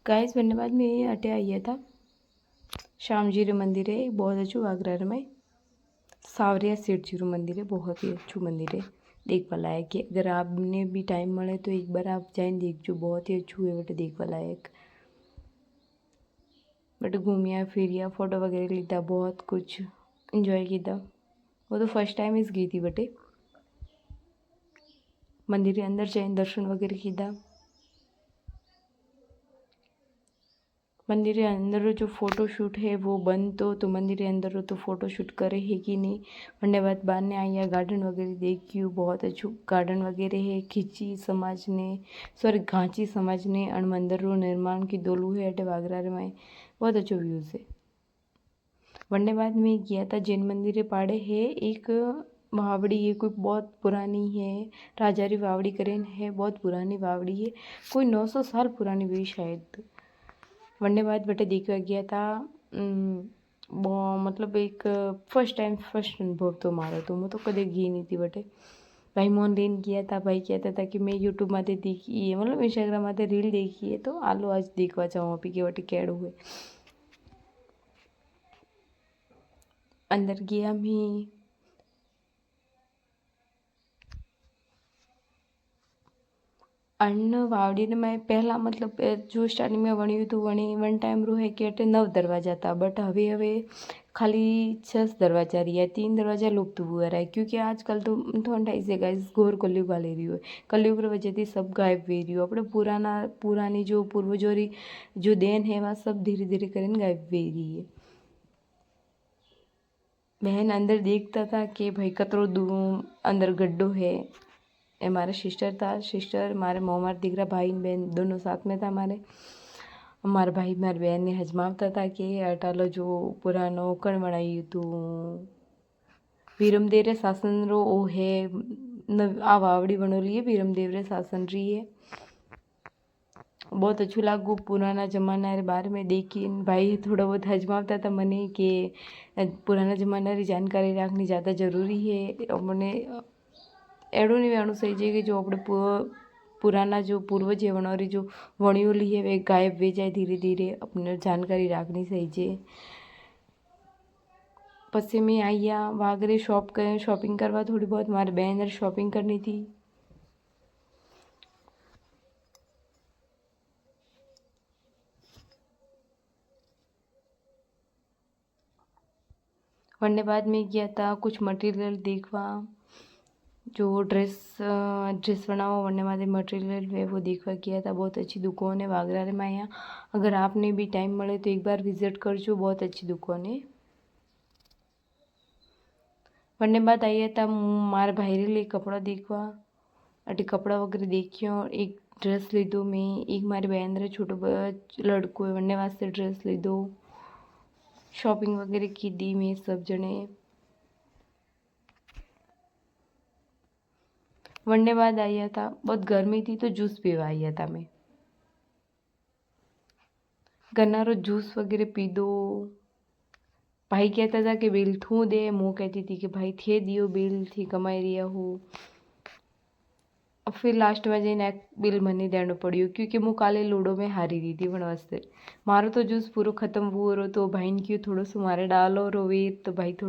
Guys बनने बाद में अटे आया था श्याम जी रे मंदिर है, बहुत अच्छू आगरा में सावरिया सेठ जी रो मंदिर है, बहुत ही अच्छू मंदिर है, देखने लायक है। अगर आपने भी टाइम मिले तो एक बार आप जाइन देखो, बहुत ही अच्छू है बट देखने लायक। बट घूमिया फिरिया फोटो वगैरह लीधा, बहुत कुछ इंजॉय किया। वो तो फर्स्ट टाइम इस गई थी बटे मंदिर के अंदर जाइन दर्शन वगैरह किया। मंदिर के अंदर जो फ़ोटो शूट है वो बंद तो मंदिर के अंदर तो फ़ोटो शूट करे है कि नहीं। वनने बाद बाहर ने आया, गार्डन वगैरह देखियो, बहुत अच्छू गार्डन वगैरह है। खींची समाज ने सॉरी घांची समाज ने अण मंदिर रो निर्माण की दोलू है अटे वागरा में, बहुत अच्छो व्यूज़ है। वनने बाद में गया था जैन मंदिर पाड़े है एक वावड़ी है, कोई बहुत पुरानी है, राजारी वावड़ी करें है, बहुत पुरानी वावड़ी है, कोई 900 साल पुरानी हुई शायद। वनने बाद बटे देखा गया था मतलब एक फर्स्ट अनुभव तो मारो तो मैं तो कदे गई नहीं थी बटे। भाई मोहन लेन गया था, भाई कहता था कि मैं यूट्यूब माते देखी है, मतलब इंस्टाग्राम माते रील देखी है तो आलो आज देखवा चाहूँ अभी के बटे कैड़ू है। अंदर गया मैं अन्न वावड़ी ने मैं पहला मतलब जो स्टार्टिंग में वणी तो वणी वन टाइम रो है कि अटे 9 दरवाजा था, बट हवे हवे खाली 6 दरवाजा रही है, 3 दरवाजा लुप्त हुआ रहा है क्योंकि आजकल तो थोड़ा ढाई से गाइस घोर कलयुग वाले रही है। कलयुग की वजह से सब गायब हुई रही हो, अपने पुरानी जो पूर्वजों री जो देन है वह सब धीरे धीरे करीन गायब हुई रही है। बहन अंदर देखता था कि भाई कतरो अंदर गड्ढो है। ये हमारा सिस्टर था, सिस्टर मारे मोमार दिखरा भाई बहन दोनों साथ में था हमारे। हमारे भाई मारी बहन ने हजमावता था कि अटालो जो पुरानो कण बनाई तू वीरमदेव रे शासन रो ओ है आ वावड़ी बनोली है, वीरमदेव रे शासन रही है। बहुत अच्छू लागू पुराना जमाना रे बारे में देखी। भाई थोड़ा बहुत हजमावता था मने कि पुराना जमाना री जानकारी रखनी ज़्यादा ज़रूरी है। अपने एड़ो नहीं वेणु सही है कि जो अपने पुराना जो पूर्वज है वनोरी जो वणियोली है वे गायब वे जाए धीरे धीरे, अपने जानकारी रखनी सही है। पश्चिम में आइया वागरे शॉपिंग करवा थोड़ी बहुत, हमारे बहन शॉपिंग करनी थी। वरने बाद में गया था कुछ मटेरियल देखवा, जो ड्रेस बनाओ वरने वाले मटेरियल है वो देखवा गया था। बहुत अच्छी दुकान है वागरा में आया, अगर आपने भी टाइम मिले तो एक बार विजिट करजो, बहुत अच्छी दुकान है। वरने बाद आया था मारे भाई रे लिए कपड़ा देखवा, अटे कपड़ा वगैरह देखियो। एक ड्रेस ले दो, मैं एक मारी बहन रे छोटो लड़को है वरने वास्ते ड्रेस ले दो। शॉपिंग वगैरह की दी मैं सब जने। वनने बाद आया था, बहुत गर्मी थी तो जूस पीवा आया था मैं। गन्ना जूस वगैरह पी दो। भाई कहता था कि बिल थू दे, मुँह कहती थी कि भाई थे दियो बिल थी कमाई रिया हो। अब फिर लास्ट में जैन बिल मनी देना पड़ियो क्योंकि मुँह काले लूडो में हारी रही थी वन वास्ते। मारो तो जूस पूरा खत्म हुआ रो तो भाई ने क्यों थोड़ा सो मारे डालो रो वीर तो भाई थोड़ा